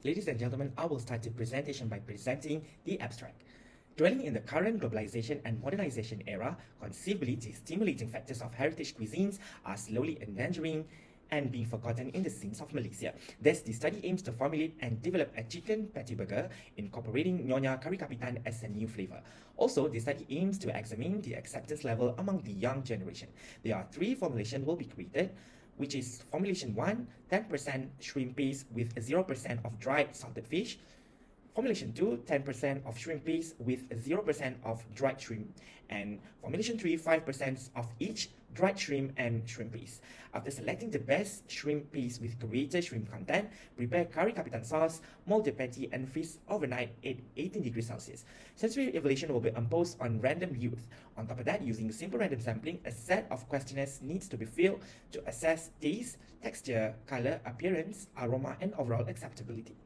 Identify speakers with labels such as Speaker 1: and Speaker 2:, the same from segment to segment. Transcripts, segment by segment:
Speaker 1: Ladies and gentlemen, I will start the presentation by presenting the abstract. Dwelling in the current globalization and modernization era, conceivably the stimulating factors of heritage cuisines are slowly endangering and being forgotten in the scenes of Malaysia. Thus, the study aims to formulate and develop a chicken patty burger incorporating Nyonya Kari Kapitan as a new flavor. Also, the study aims to examine the acceptance level among the young generation. There are three formulations will be created, which is formulation 1, 10% shrimp paste with 0% of dried salted fish. Formulation 2, 10% of shrimp paste with 0% of dried shrimp. And formulation 3, 5% of each dried shrimp and shrimp paste. After selecting the best shrimp paste with greater shrimp content, prepare curry Kapitan sauce, mold the patty and freeze overnight at 18 degrees Celsius. Sensory evaluation will be imposed on random youth. On top of that, using simple random sampling, a set of questionnaires needs to be filled to assess taste, texture, color, appearance, aroma, and overall acceptability.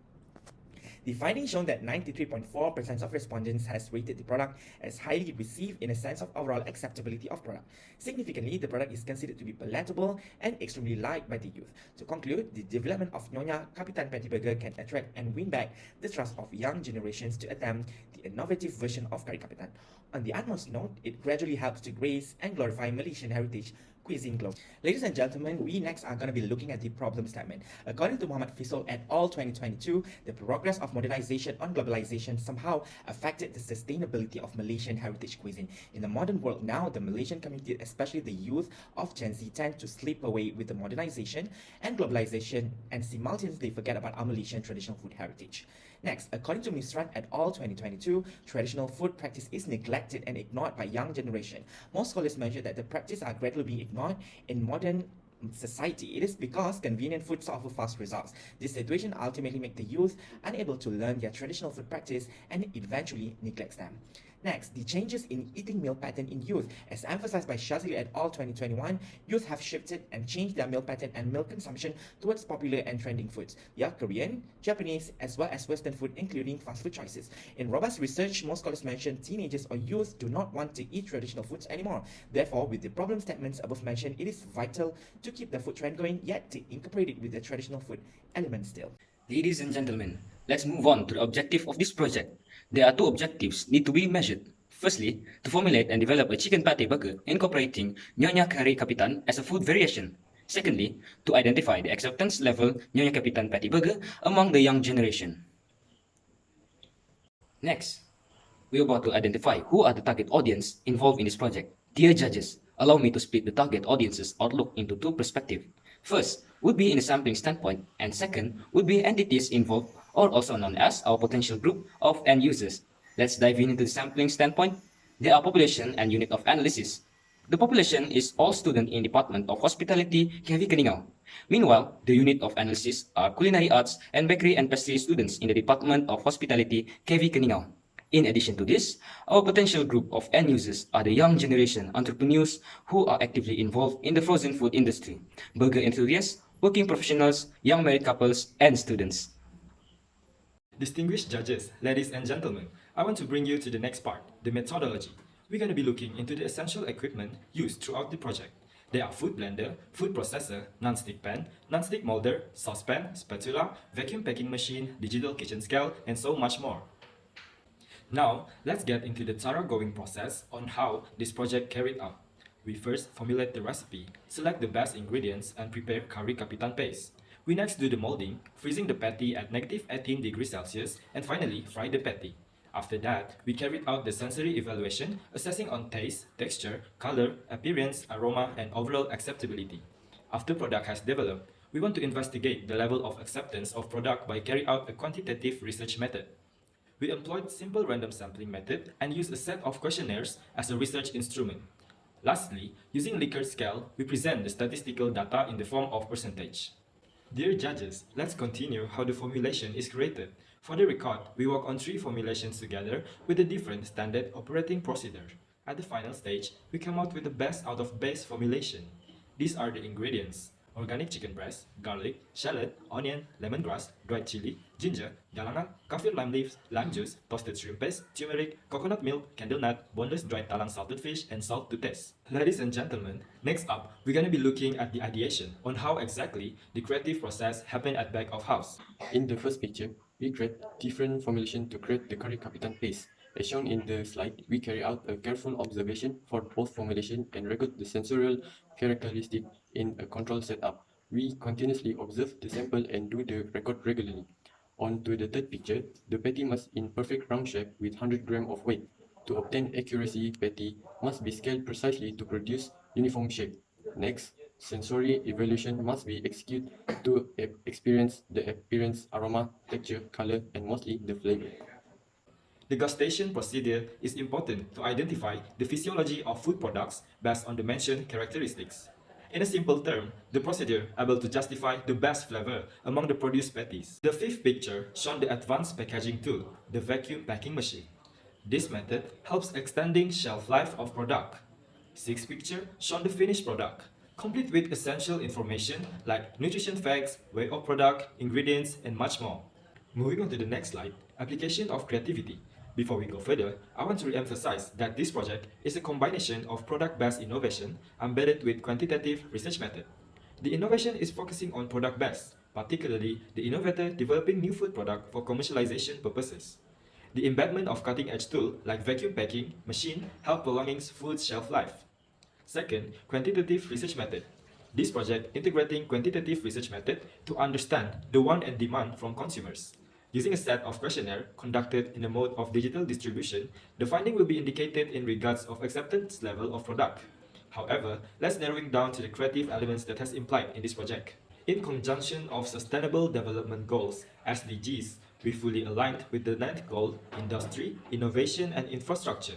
Speaker 1: The findings shown that 93.4% of respondents has rated the product as highly received in a sense of overall acceptability of product. Significantly, the product is considered to be palatable and extremely liked by the youth. To conclude, the development of Nyonya Kapitan Patty Burger can attract and win back the trust of young generations to attempt the innovative version of Kari Kapitan. On the utmost note, it gradually helps to grace and glorify Malaysian heritage cuisine globe. Ladies and gentlemen, we next are going to be looking at the problem statement. According to Muhammad Faisal et al. 2022, the progress of modernization on globalization somehow affected the sustainability of Malaysian heritage cuisine. In the modern world now, the Malaysian community, especially the youth of Gen Z, tend to slip away with the modernization and globalization and simultaneously forget about our Malaysian traditional food heritage. Next, according to Misran et al. 2022, traditional food practice is neglected and ignored by young generation. Most scholars measure that the practice are gradually being ignored in modern society. It is because convenient foods offer fast results. This situation ultimately makes the youth unable to learn their traditional food practice and eventually neglects them. Next, the changes in eating meal pattern in youth. As emphasized by Shazili et al. 2021, youth have shifted and changed their meal pattern and meal consumption towards popular and trending foods. They are Korean, Japanese, as well as Western food, including fast food choices. In robust research, most scholars mention teenagers or youth do not want to eat traditional foods anymore. Therefore, with the problem statements above mentioned, it is vital to keep the food trend going, yet to incorporate it with the traditional food element still.
Speaker 2: Ladies and gentlemen, let's move on to the objective of this project. There are two objectives need to be measured. Firstly, to formulate and develop a chicken patty burger incorporating Nyonya Kari Kapitan as a food variation. Secondly, to identify the acceptance level Nyonya Kapitan patty burger among the young generation. Next, we are about to identify who are the target audience involved in this project. Dear judges, allow me to split the target audience's outlook into two perspectives. First would be in a sampling standpoint, and second would be entities involved, or also known as our potential group of end users. Let's dive into the sampling standpoint. There are population and unit of analysis. The population is all students in Department of Hospitality, KV Keningau. Meanwhile, the unit of analysis are culinary arts and bakery and pastry students in the Department of Hospitality, KV Keningau. In addition to this, our potential group of end users are the young generation entrepreneurs who are actively involved in the frozen food industry, burger enthusiasts, working professionals, young married couples, and students.
Speaker 3: Distinguished judges, ladies and gentlemen, I want to bring you to the next part, the methodology. We're going to be looking into the essential equipment used throughout the project. There are food blender, food processor, non-stick pan, non-stick molder, saucepan, spatula, vacuum packing machine, digital kitchen scale, and so much more. Now, let's get into the thoroughgoing process on how this project carried out. We first formulate the recipe, select the best ingredients, and prepare Kari Kapitan paste. We next do the molding, freezing the patty at negative 18 degrees Celsius, and finally fry the patty. After that, we carried out the sensory evaluation, assessing on taste, texture, color, appearance, aroma, and overall acceptability. After product has developed, we want to investigate the level of acceptance of product by carrying out a quantitative research method. We employed simple random sampling method and used a set of questionnaires as a research instrument. Lastly, using Likert scale, we present the statistical data in the form of percentage. Dear judges, let's continue how the formulation is created. For the record, we work on 3 formulations together with a different standard operating procedure. At the final stage, we come out with the best out of base formulation. These are the ingredients: organic chicken breast, garlic, shallot, onion, lemongrass, dried chili, ginger, galangal, kaffir lime leaves, lime juice, toasted shrimp paste, turmeric, coconut milk, candle nut, boneless dried talang salted fish, and salt to taste. Ladies and gentlemen, next up, we're gonna be looking at the ideation on how exactly the creative process happened at back of house.
Speaker 4: In the first picture, We create different formulation to create the curry Kapitan paste. As shown in the slide, we carry out a careful observation for both formulation and record the sensorial characteristic in a control setup. We continuously observe the sample and do the record regularly. On to the third picture, the patty must in perfect round shape with 100 gram of weight. To obtain accuracy, patty must be scaled precisely to produce uniform shape. Next, sensory evaluation must be executed to experience the appearance, aroma, texture, color, and mostly the flavor.
Speaker 3: The gustation procedure is important to identify the physiology of food products based on the mentioned characteristics. In a simple term, the procedure able to justify the best flavor among the produced patties. The fifth picture shows the advanced packaging tool, the vacuum packing machine. This method helps extending shelf life of product. Sixth picture shows the finished product, complete with essential information like nutrition facts, weight of product, ingredients, and much more. Moving on to the next slide, application of creativity. Before we go further, I want to re-emphasize that this project is a combination of product-based innovation embedded with quantitative research method. The innovation is focusing on product-based, particularly the innovator developing new food product for commercialization purposes. The embedment of cutting-edge tool like vacuum packing machine help prolonging food shelf life. Second, quantitative research method. This project integrating quantitative research method to understand the want and demand from consumers. Using a set of questionnaire conducted in a mode of digital distribution, the finding will be indicated in regards of acceptance level of product. However, let's narrowing down to the creative elements that has implied in this project. In conjunction of Sustainable Development Goals, SDGs, we fully aligned with the ninth goal, industry, innovation, and infrastructure.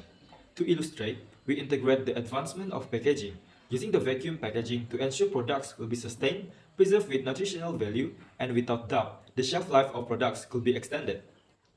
Speaker 3: To illustrate, we integrate the advancement of packaging, using the vacuum packaging to ensure products will be sustained, preserved with nutritional value, and without doubt, the shelf life of products could be extended.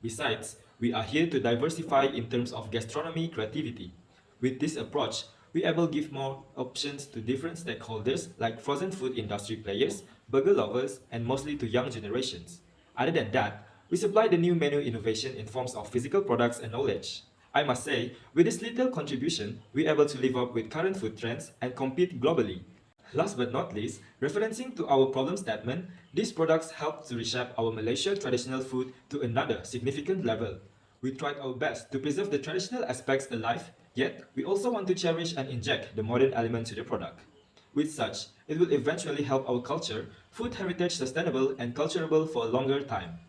Speaker 3: Besides, we are here to diversify in terms of gastronomy creativity. With this approach, we able give more options to different stakeholders like frozen food industry players, burger lovers, and mostly to young generations. Other than that, we supply the new menu innovation in forms of physical products and knowledge. I must say, with this little contribution, we're able to live up with current food trends and compete globally. Last but not least, referencing to our problem statement, these products help to reshape our Malaysia traditional food to another significant level. We tried our best to preserve the traditional aspects alive, yet we also want to cherish and inject the modern element to the product. With such, it will eventually help our culture, food heritage sustainable and culturable for a longer time.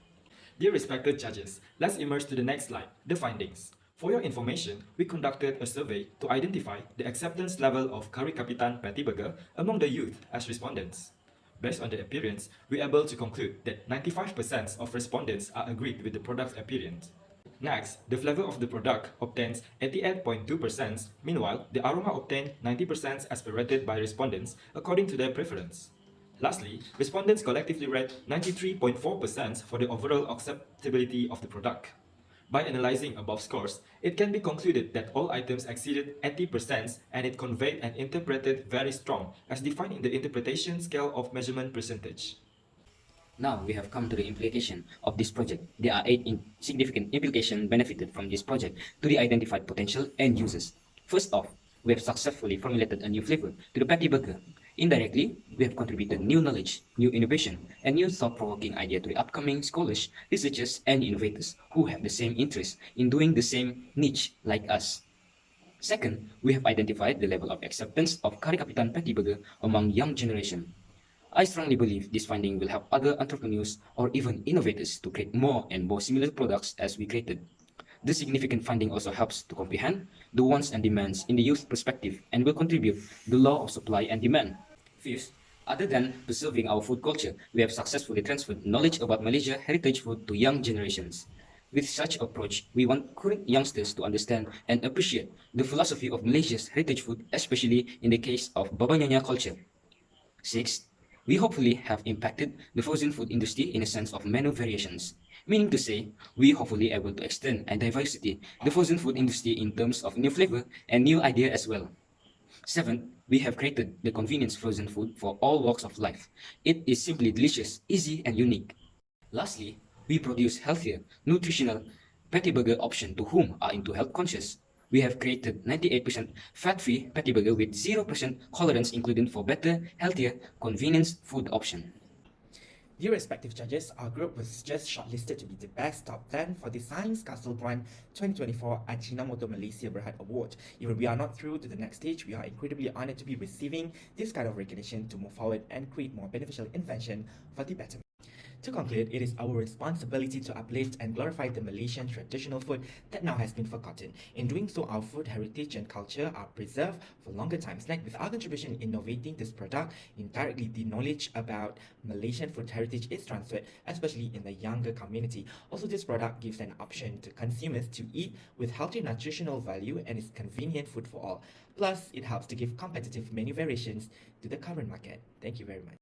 Speaker 3: Dear respected judges, let's immerse to the next slide, the findings. For your information, we conducted a survey to identify the acceptance level of Curry Kapitan Patty Burger among the youth as respondents. Based on the appearance, we are able to conclude that 95% of respondents are agreed with the product's appearance. Next, the flavor of the product obtains 88.2%, meanwhile, the aroma obtained 90% as per rated by respondents according to their preference. Lastly, respondents collectively rate 93.4% for the overall acceptability of the product. By analyzing above scores, it can be concluded that all items exceeded 80% and it conveyed and interpreted very strong as defined in the interpretation scale of measurement percentage.
Speaker 2: Now we have come to the implication of this project. There are 8 significant implications benefited from this project to the identified potential end users. First off, we have successfully formulated a new flavor to the patty burger. Indirectly, we have contributed new knowledge, new innovation, and new thought-provoking idea to the upcoming scholars, researchers, and innovators who have the same interest in doing the same niche like us. Second, we have identified the level of acceptance of Kari Kapitan Patty Burger among young generation. I strongly believe this finding will help other entrepreneurs or even innovators to create more and more similar products as we created. This significant finding also helps to comprehend the wants and demands in the youth perspective and will contribute the law of supply and demand. Fifth, other than preserving our food culture, we have successfully transferred knowledge about Malaysia heritage food to young generations. With such approach, we want current youngsters to understand and appreciate the philosophy of Malaysia's heritage food, especially in the case of Baba Nyonya culture. Sixth, we hopefully have impacted the frozen food industry in a sense of menu variations, meaning to say, we hopefully able to extend and diversity the frozen food industry in terms of new flavor and new idea as well. Seventh, we have created the convenience frozen food for all walks of life. It is simply delicious, easy, and unique. Lastly, we produce healthier, nutritional patty burger option to whom are into health conscious. We have created 98% fat-free patty burger with 0% colorants included for better, healthier, convenience food option.
Speaker 1: Dear respective judges, our group was just shortlisted to be the best top 10 for the Science Castle Grant 2024 Ajinomoto Malaysia Berhad Award. Even we are not through to the next stage, we are incredibly honored to be receiving this kind of recognition to move forward and create more beneficial invention for the betterment. To conclude, it is our responsibility to uplift and glorify the Malaysian traditional food that now has been forgotten. In doing so, our food heritage and culture are preserved for longer times. Like with our contribution in innovating this product, indirectly the knowledge about Malaysian food heritage is transferred, especially in the younger community. Also, this product gives an option to consumers to eat with healthy nutritional value and is convenient food for all. Plus, it helps to give competitive menu variations to the current market. Thank you very much.